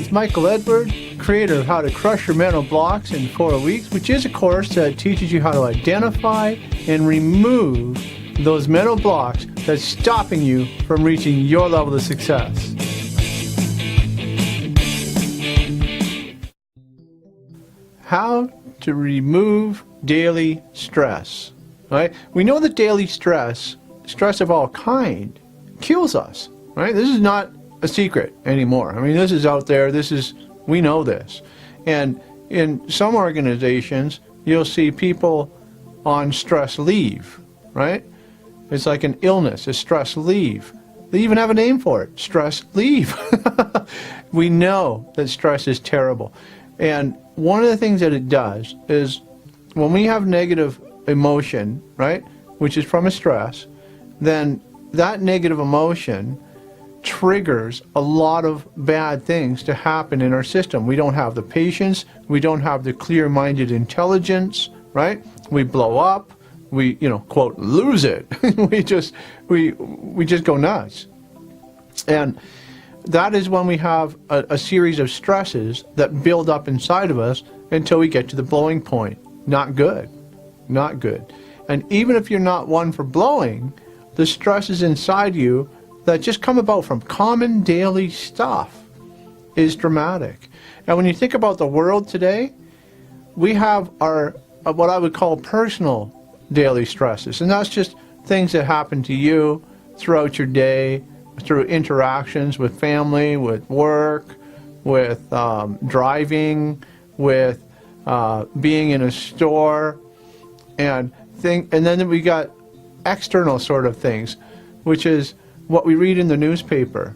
is Michael Edward, creator of How to Crush Your Mental Blocks in 4 Weeks, which is a course that teaches you how to identify and remove those mental blocks that's stopping you from reaching your level of success. How to remove daily stress. Right? We know that daily stress of all kind, kills us. Right? This is not a secret anymore. I mean, this is out there. We know this. And in some organizations, you'll see people on stress leave, right? It's like an illness, a stress leave. They even have a name for it, stress leave. We know that stress is terrible. And one of the things that it does is when we have negative emotion, right, which is from a stress, then that negative emotion triggers a lot of bad things to happen in our system. We don't have the patience, we don't have the clear-minded intelligence, right? We blow up, we, quote, lose it. we just go nuts. And that is when we have a series of stresses that build up inside of us until we get to the blowing point. Not good. Not good. And even if you're not one for blowing, the stresses inside you that just come about from common daily stuff is dramatic. And when you think about the world today, we have our what I would call personal daily stresses. And that's just things that happen to you throughout your day, through interactions with family, with work, with driving, with being in a store, and then we got external sort of things, which is what we read in the newspaper.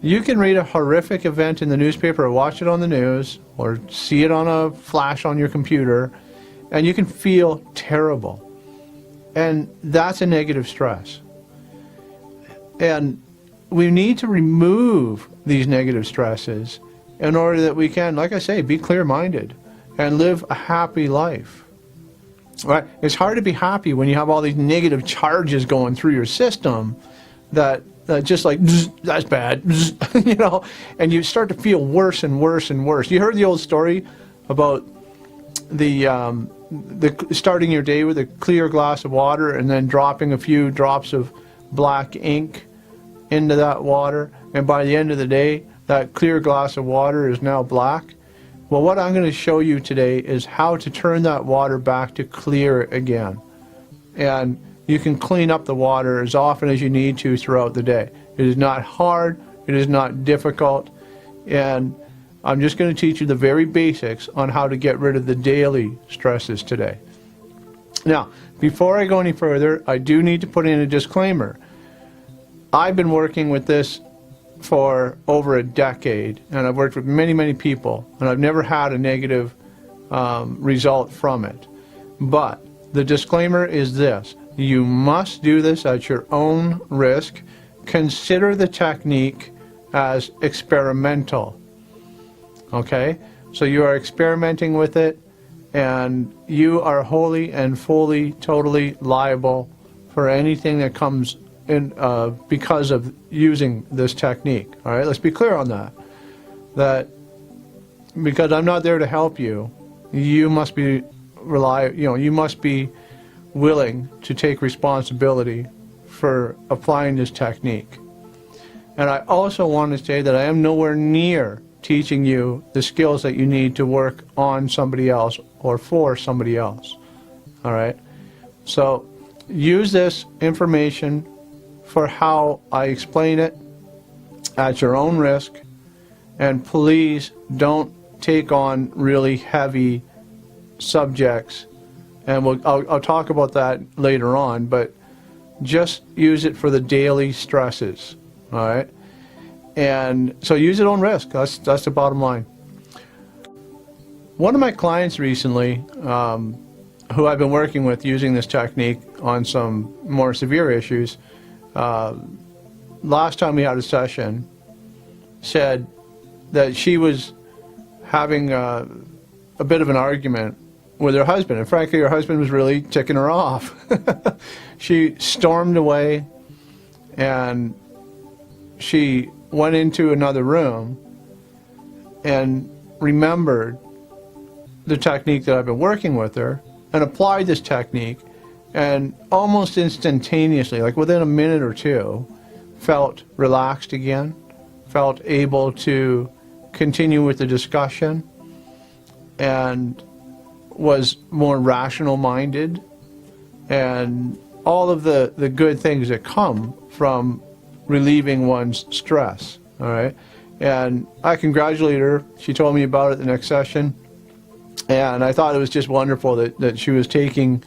You can read a horrific event in the newspaper or watch it on the news or see it on a flash on your computer, and you can feel terrible. And that's a negative stress. And we need to remove these negative stresses in order that we can, like I say, be clear-minded and live a happy life. Right? It's hard to be happy when you have all these negative charges going through your system that just like, that's bad, and you start to feel worse and worse and worse. You heard the old story about the starting your day with a clear glass of water and then dropping a few drops of black ink into that water, and by the end of the day, that clear glass of water is now black. Well, what I'm going to show you today is how to turn that water back to clear again. And you can clean up the water as often as you need to throughout the day. It is not hard, it is not difficult, and I'm just going to teach you the very basics on how to get rid of the daily stresses today. Now, before I go any further, I do need to put in a disclaimer. I've been working with this for over a decade, and I've worked with many, many people, and I've never had a negative result from it. But the disclaimer is this: you must do this at your own risk. Consider the technique as experimental. Okay? So you are experimenting with it, and you are wholly and fully, totally liable for anything that comes in because of using this technique. All right? Let's be clear on that. That because I'm not there to help you, you must be you must be willing to take responsibility for applying this technique. And I also want to say that I am nowhere near teaching you the skills that you need to work on somebody else or for somebody else. All right? So use this information for how I explain it at your own risk, and please don't take on really heavy subjects, and I'll talk about that later on, but just use it for the daily stresses. All right? And so use it on risk. That's the bottom line. One of my clients recently, who I've been working with using this technique on some more severe issues, last time we had a session, said that she was having a bit of an argument with her husband, and frankly her husband was really ticking her off. She stormed away, and she went into another room, and remembered the technique that I've been working with her and applied this technique, and almost instantaneously, like within a minute or two, felt relaxed again, felt able to continue with the discussion, and was more rational minded, and all of the good things that come from relieving one's stress. All right, and I congratulated her. She told me about it the next session, and I thought it was just wonderful that she was taking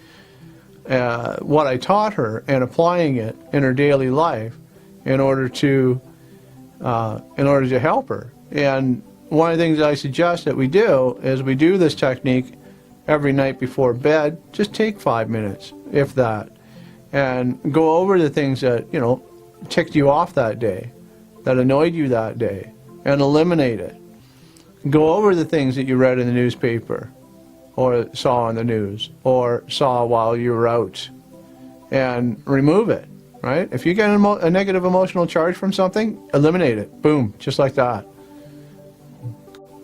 what I taught her and applying it in her daily life in order to help her. And one of the things that I suggest that we do is we do this technique every night before bed. Just take 5 minutes, if that, and go over the things that, you know, ticked you off that day, that annoyed you that day, and eliminate it. Go over the things that you read in the newspaper, or saw on the news, or saw while you were out, and remove it, right? If you get a negative emotional charge from something, eliminate it. Boom, just like that.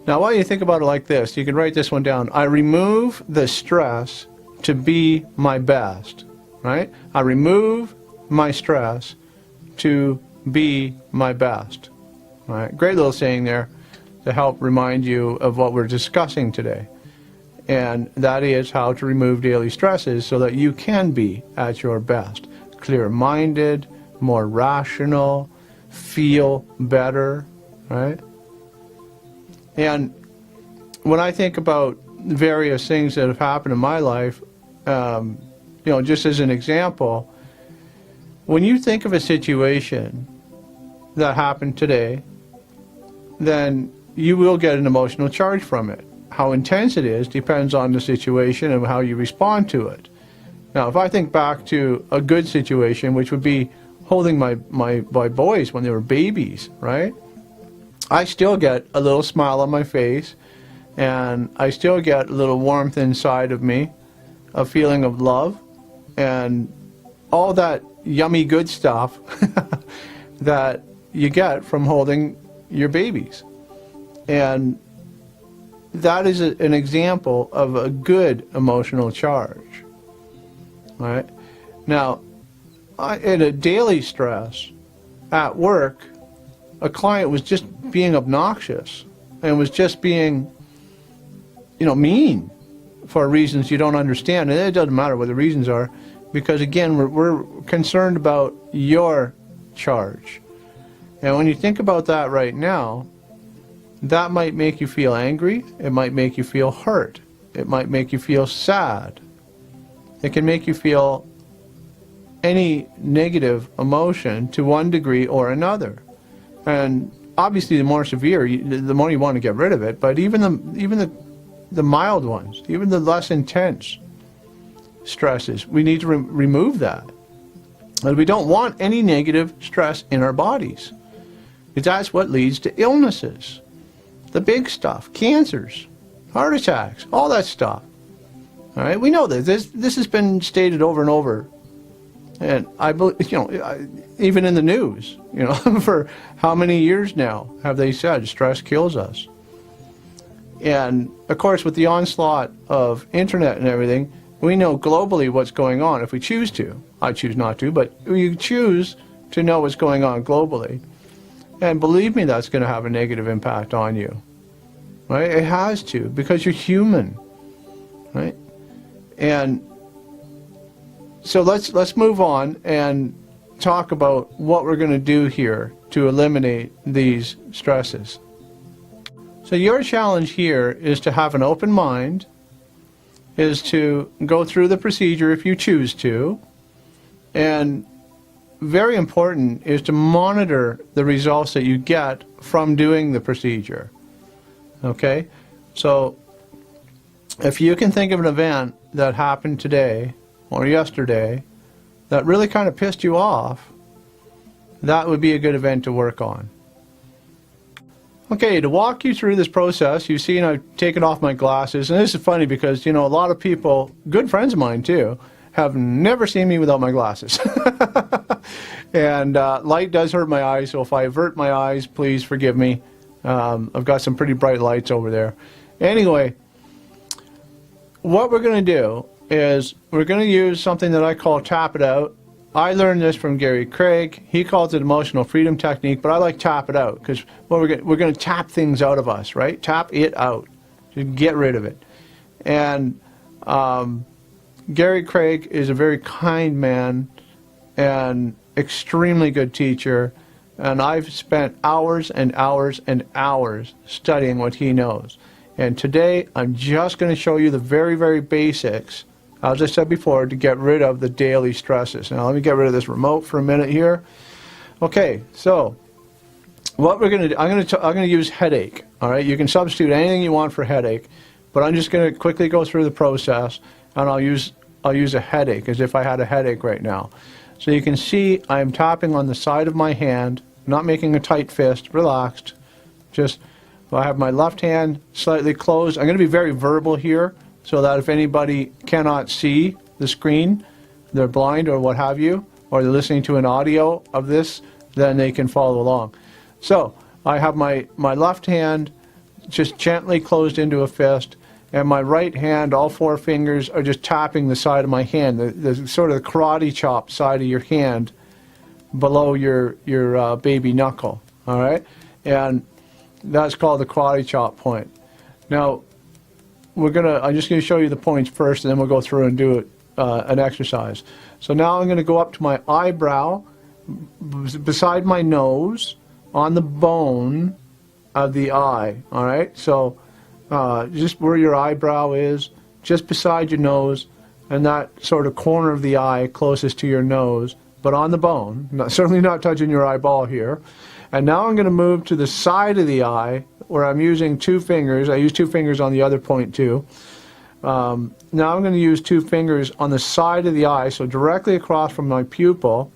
Now, why don't you think about it like this? You can write this one down. I remove the stress to be my best, right? I remove my stress to be my best. All right, great little saying there to help remind you of what we're discussing today. And that is how to remove daily stresses so that you can be at your best. Clear-minded, more rational, feel better, right? And when I think about various things that have happened in my life, you know, just as an example, when you think of a situation that happened today, then you will get an emotional charge from it. How intense it is depends on the situation and how you respond to it. Now, if I think back to a good situation, which would be holding my boys when they were babies, right? I still get a little smile on my face, and I still get a little warmth inside of me, a feeling of love, and all that yummy good stuff that you get from holding your babies. And that is an example of a good emotional charge. All right? Now, in a daily stress at work, a client was just being obnoxious and was just being, you know, mean for reasons you don't understand. And it doesn't matter what the reasons are, because again, we're concerned about your charge. And when you think about that right now, that might make you feel angry. It might make you feel hurt. It might make you feel sad. It can make you feel any negative emotion to one degree or another. And obviously, the more severe, the more you want to get rid of it. But even the mild ones, even the less intense stresses, we need to remove that. And we don't want any negative stress in our bodies, because that's what leads to illnesses. The big stuff, cancers, heart attacks, all that stuff. All right, we know that this has been stated over and over, and I believe, you know, even in the news, you know, for how many years now have they said stress kills us? And of course, with the onslaught of internet and everything, we know globally what's going on if we choose to. I choose not to, but you choose to know what's going on globally. And believe me, that's going to have a negative impact on you, right? It has to, because you're human, right? And so let's move on and talk about what we're going to do here to eliminate these stresses. So your challenge here is to have an open mind, is to go through the procedure if you choose to, and very important is to monitor the results that you get from doing the procedure. Okay? So if you can think of an event that happened today or yesterday that really kind of pissed you off, that would be a good event to work on. Okay, to walk you through this process, you've seen I've taken off my glasses, and this is funny because, you know, a lot of people, good friends of mine too, have never seen me without my glasses. And light does hurt my eyes, so if I avert my eyes, please forgive me. I've got some pretty bright lights over there. Anyway, what we're going to do is we're going to use something that I call tap it out. I learned this from Gary Craig. He calls it emotional freedom technique, but I like tap it out because we're going to tap things out of us, right? Tap it out. Just get rid of it. And Gary Craig is a very kind man and extremely good teacher. And I've spent hours and hours and hours studying what he knows. And today I'm just going to show you the very, very basics, as I said before, to get rid of the daily stresses. Now let me get rid of this remote for a minute here. Okay, so what we're going to do, I'm going to use headache. All right, you can substitute anything you want for headache, but I'm just going to quickly go through the process, and I'll use a headache as if I had a headache right now. So you can see I'm tapping on the side of my hand, not making a tight fist, relaxed. Just, I have my left hand slightly closed. I'm going to be very verbal here so that if anybody cannot see the screen, they're blind or what have you, or they're listening to an audio of this, then they can follow along. So I have my left hand just gently closed into a fist, and my right hand, all four fingers, are just tapping the side of my hand, the sort of the karate chop side of your hand below your baby knuckle, all right? And that's called the karate chop point. Now, I'm just going to show you the points first, and then we'll go through and do an exercise. So now I'm going to go up to my eyebrow, beside my nose, on the bone of the eye, all right? So just where your eyebrow is, just beside your nose, and that sort of corner of the eye closest to your nose, but on the bone, certainly not touching your eyeball here. And now I'm going to move to the side of the eye where I'm using two fingers. I use two fingers on the other point too. Now I'm going to use two fingers on the side of the eye, so directly across from my pupil,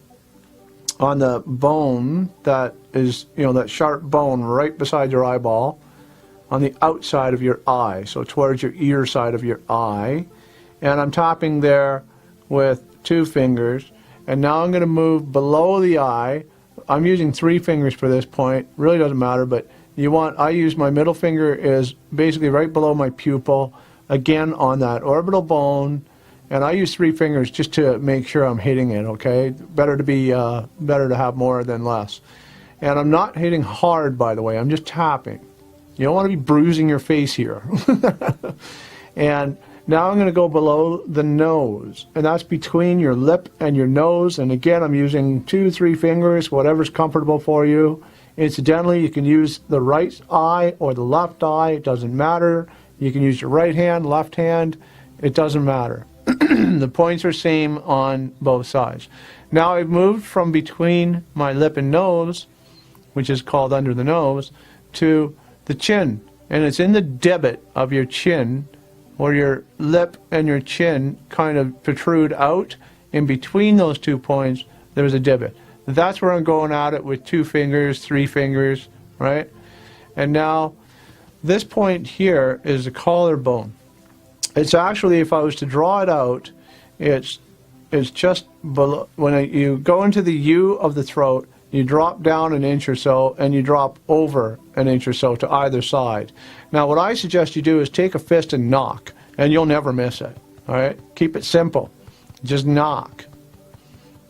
on the bone that is, that sharp bone right beside your eyeball, on the outside of your eye, so towards your ear side of your eye. And I'm tapping there with two fingers. And now I'm going to move below the eye. I'm using three fingers for this point. Really doesn't matter, but I use my middle finger is basically right below my pupil, again on that orbital bone. And I use three fingers just to make sure I'm hitting it, okay? Better to have more than less. And I'm not hitting hard, by the way. I'm just tapping. You don't want to be bruising your face here. And now I'm going to go below the nose, and that's between your lip and your nose. And again, I'm using 2, 3 fingers, whatever's comfortable for you. Incidentally, you can use the right eye or the left eye. It doesn't matter. You can use your right hand, left hand. It doesn't matter. The points are same on both sides. Now I've moved from between my lip and nose, which is called under the nose, to the chin. And it's in the debit of your chin, where your lip and your chin kind of protrude out. In between those 2 points, there's a divot. That's where I'm going at it with 2 fingers, 3 fingers, right? And now, this point here is the collarbone. It's actually, if I was to draw it out, it's just below. When you go into the U of the throat, you drop down an inch or so, and you drop over an inch or so to either side. Now, what I suggest you do is take a fist and knock, and you'll never miss it. All right? Keep it simple. Just knock.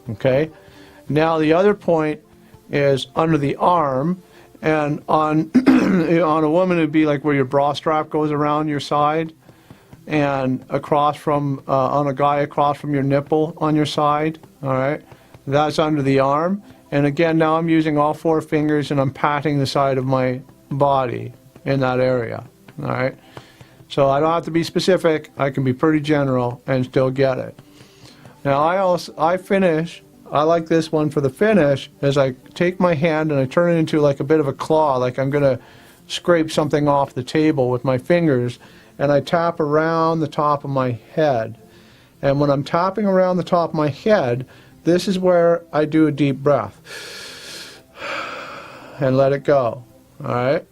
Okay? Now, the other point is under the arm, and on a woman, it would be like where your bra strap goes around your side, and across from, on a guy, across from your nipple on your side. All right? That's under the arm. And again, now I'm using all 4 fingers, and I'm patting the side of my body in that area. All right? So I don't have to be specific. I can be pretty general and still get it. Now I finish. I like this one for the finish, as I take my hand and I turn it into like a bit of a claw, like I'm going to scrape something off the table with my fingers, and I tap around the top of my head. And when I'm tapping around the top of my head, this is where I do a deep breath and let it go. All right?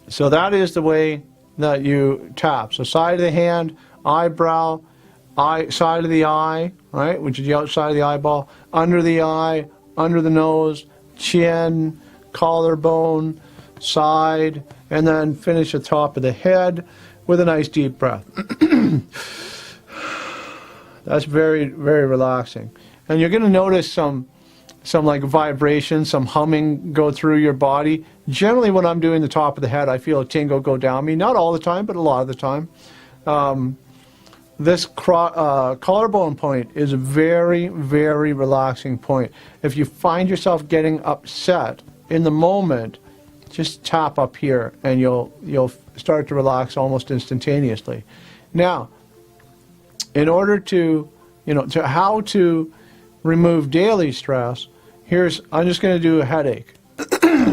So that is the way that you tap. So side of the hand, eyebrow, side of the eye, right, which is the outside of the eyeball, under the eye, under the nose, chin, collarbone, side, and then finish at the top of the head with a nice deep breath. That's very, very relaxing. And you're going to notice some like vibration, some humming go through your body. Generally when I'm doing the top of the head, I feel a tingle go down me. Not all the time, but a lot of the time. This collarbone point is a very, very relaxing point. If you find yourself getting upset in the moment, just tap up here and you'll start to relax almost instantaneously. Now, in order to how to remove daily stress, I'm just going to do a headache.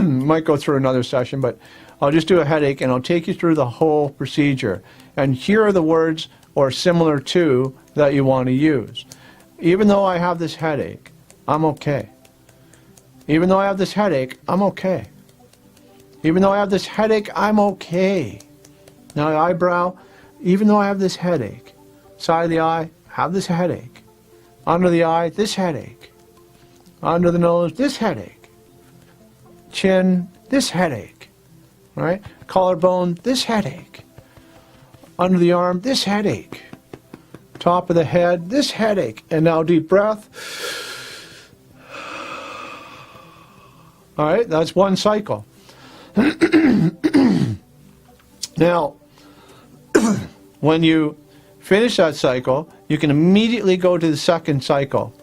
Might go through another session, but I'll just do a headache and I'll take you through the whole procedure. And here are the words or similar to that you want to use. Even though I have this headache, I'm okay. Even though I have this headache, I'm okay. Even though I have this headache, I'm okay. Now the eyebrow, even though I have this headache. Side of the eye, have this headache. Under the eye, this headache. Under the nose, this headache. Chin, this headache. Right? Collarbone, this headache. Under the arm, this headache. Top of the head, this headache. And now deep breath. All right, that's one cycle. Now, when you finish that cycle, you can immediately go to the second cycle,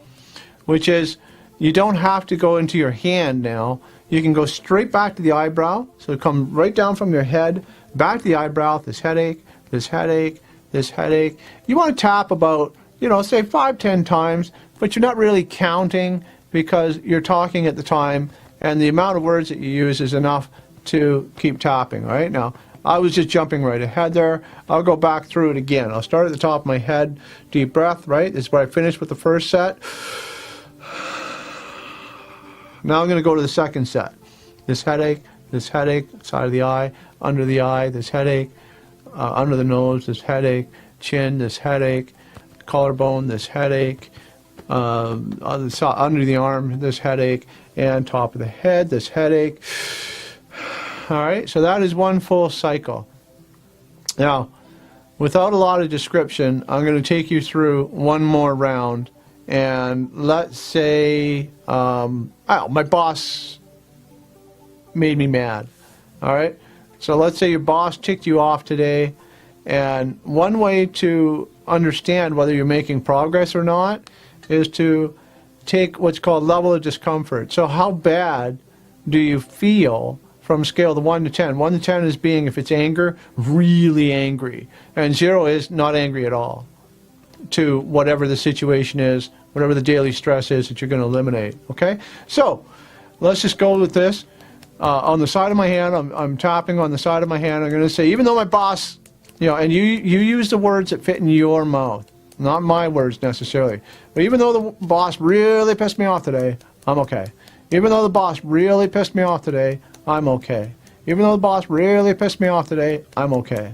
which is you don't have to go into your hand now. You can go straight back to the eyebrow. So come right down from your head, back to the eyebrow, this headache, this headache, this headache. You want to tap about, say 5-10 times, but you're not really counting because you're talking at the time and the amount of words that you use is enough to keep tapping. Right now, I was just jumping right ahead there. I'll go back through it again. I'll start at the top of my head, deep breath, right? This is where I finished with the first set. Now I'm going to go to the second set. This headache, side of the eye, this headache, under the nose, this headache, chin, this headache, collarbone, this headache, under the arm, this headache, and top of the head, this headache. All right, so that is one full cycle. Now, without a lot of description, I'm going to take you through one more round. And let's say, my boss made me mad. All right, so let's say your boss ticked you off today. And one way to understand whether you're making progress or not is to take what's called level of discomfort. So how bad do you feel from a scale of 1 to 10? 1 to 10 is being, if it's anger, really angry. And 0 is not angry at all to whatever the situation is, whatever the daily stress is that you're going to eliminate. Okay? So let's just go with this. On the side of my hand, I'm tapping on the side of my hand. I'm going to say, even though my boss, and you use the words that fit in your mouth, not my words necessarily. But even though the boss really pissed me off today, I'm okay. Even though the boss really pissed me off today, I'm okay. Even though the boss really pissed me off today, I'm okay.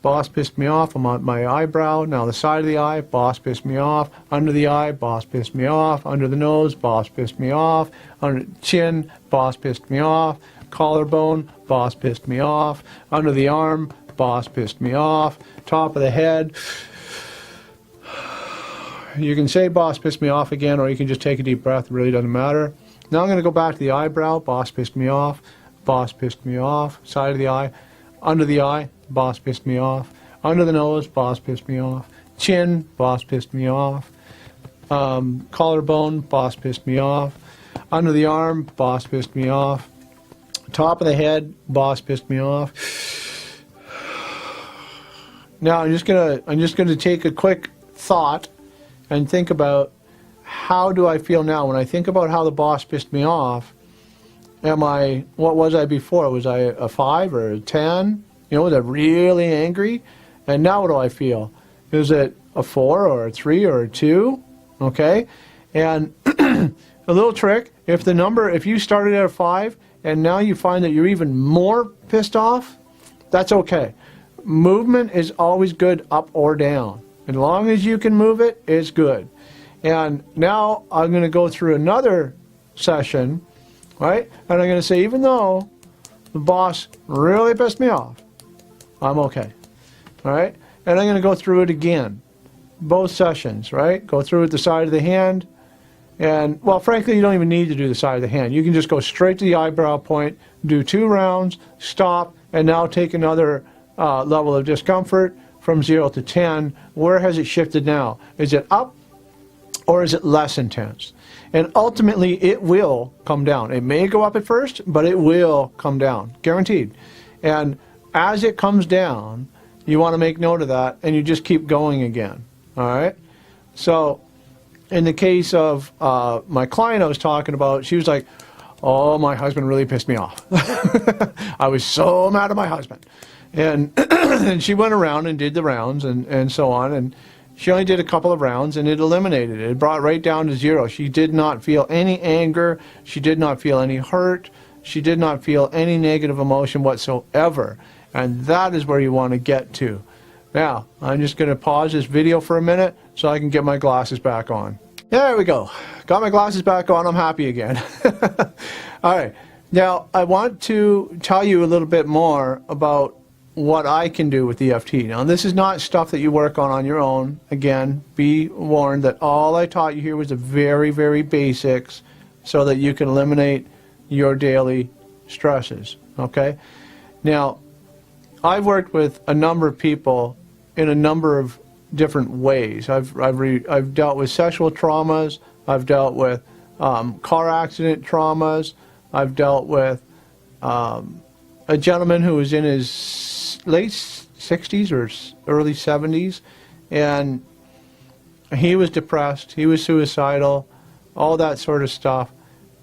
Boss pissed me off. I'm on my eyebrow. Now the side of the eye, boss pissed me off. Under the eye, boss pissed me off. Under the nose, boss pissed me off. Under the chin, boss pissed me off. Collarbone, boss pissed me off. Under the arm, boss pissed me off. Top of the head. You can say boss pissed me off again, or you can just take a deep breath. It really doesn't matter. Now I'm going to go back to the eyebrow. Boss pissed me off. Boss pissed me off. Side of the eye. Under the eye. Boss pissed me off. Under the nose. Boss pissed me off. Chin. Boss pissed me off. Collarbone. Boss pissed me off. Under the arm. Boss pissed me off. Top of the head. Boss pissed me off. Now I'm just gonna take a quick thought and think about, how do I feel now? When I think about how the boss pissed me off, what was I before? Was I a 5 or a 10? Was I really angry? And now what do I feel? Is it a 4 or a 3 or a 2? Okay? And a little trick, if you started at a 5 and now you find that you're even more pissed off, that's okay. Movement is always good, up or down. As long as you can move it, it's good. And now I'm going to go through another session, right? And I'm going to say, even though the boss really pissed me off, I'm okay. All right? And I'm going to go through it again. Both sessions, right? Go through it the side of the hand. And, well, frankly, you don't even need to do the side of the hand. You can just go straight to the eyebrow point, do 2 rounds, stop, and now take another level of discomfort from 0 to 10. Where has it shifted now? Is it up or is it less intense? And ultimately, it will come down. It may go up at first, but it will come down, guaranteed. And as it comes down, you want to make note of that, and you just keep going again, all right? So in the case of my client I was talking about, she was like, oh, my husband really pissed me off. I was so mad at my husband. And, and she went around and did the rounds and so on, and she only did a couple of rounds, and it eliminated it. It brought right down to 0. She did not feel any anger. She did not feel any hurt. She did not feel any negative emotion whatsoever. And that is where you want to get to. Now, I'm just going to pause this video for a minute so I can get my glasses back on. There we go. Got my glasses back on. I'm happy again. All right. Now, I want to tell you a little bit more about what I can do with EFT. Now, this is not stuff that you work on your own. Again, be warned that all I taught you here was the very, very basics so that you can eliminate your daily stresses, okay? Now, I've worked with a number of people in a number of different ways. I've dealt with sexual traumas. I've dealt with car accident traumas. I've dealt with a gentleman who was in his late 60s or early 70s, and he was depressed, he was suicidal, all that sort of stuff.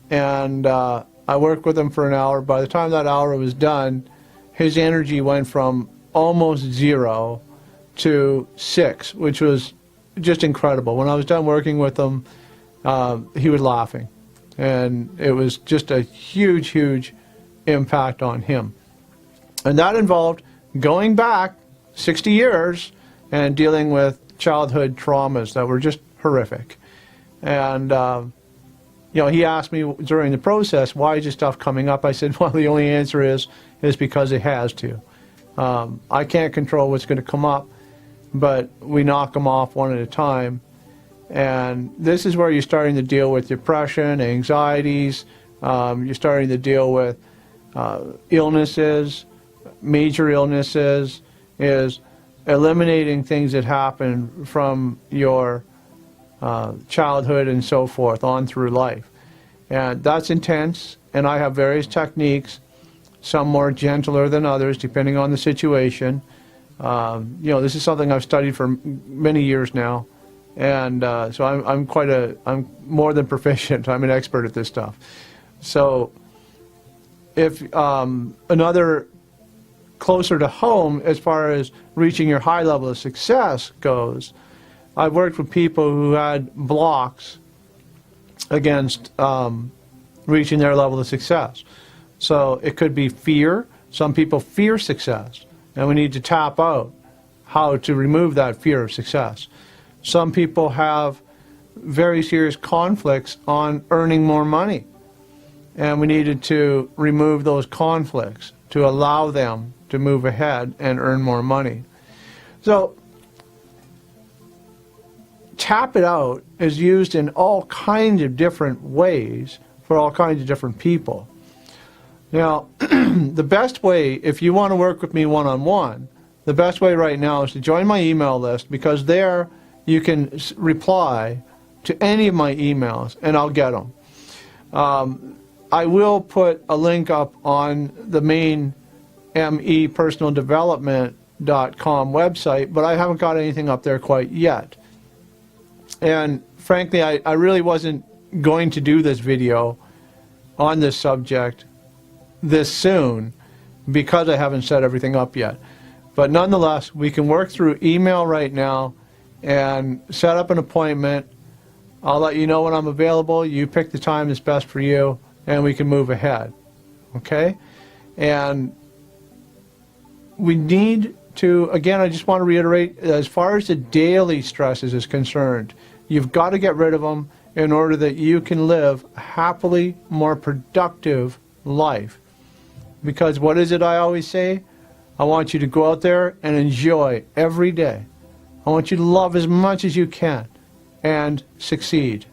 And I worked with him for an hour. By the time that hour was done, his energy went from almost 0 to 6, which was just incredible. When I was done working with him, he was laughing. And it was just a huge, huge impact on him. And that involved going back 60 years and dealing with childhood traumas that were just horrific. And, you know, he asked me during the process, why is this stuff coming up? I said, well, the only answer is because it has to. I can't control what's going to come up, but we knock them off one at a time. And this is where you're starting to deal with depression, anxieties, you're starting to deal with illnesses, major illnesses, is eliminating things that happen from your childhood and so forth on through life. And that's intense, and I have various techniques, some more gentler than others depending on the situation. You know, this is something I've studied for many years now, and so I'm more than proficient. I'm an expert at this stuff. So if another closer to home as far as reaching your high level of success goes, I've worked with people who had blocks against reaching their level of success. So it could be fear. Some people fear success, and we need to tap out how to remove that fear of success. Some people have very serious conflicts on earning more money, and we needed to remove those conflicts to allow them to move ahead and earn more money. So tap it out is used in all kinds of different ways for all kinds of different people. Now, the best way, if you want to work with me one-on-one, the best way right now is to join my email list, because there you can reply to any of my emails and I'll get them. I will put a link up on the main mepersonaldevelopment.com website, but I haven't got anything up there quite yet. And frankly, I really wasn't going to do this video on this subject this soon because I haven't set everything up yet. But nonetheless, we can work through email right now and set up an appointment. I'll let you know when I'm available. You pick the time that's best for you, and we can move ahead. Okay? And we need to, again, I just want to reiterate, as far as the daily stresses is concerned, you've got to get rid of them in order that you can live a happily more productive life. Because what is it I always say? I want you to go out there and enjoy every day. I want you to love as much as you can and succeed.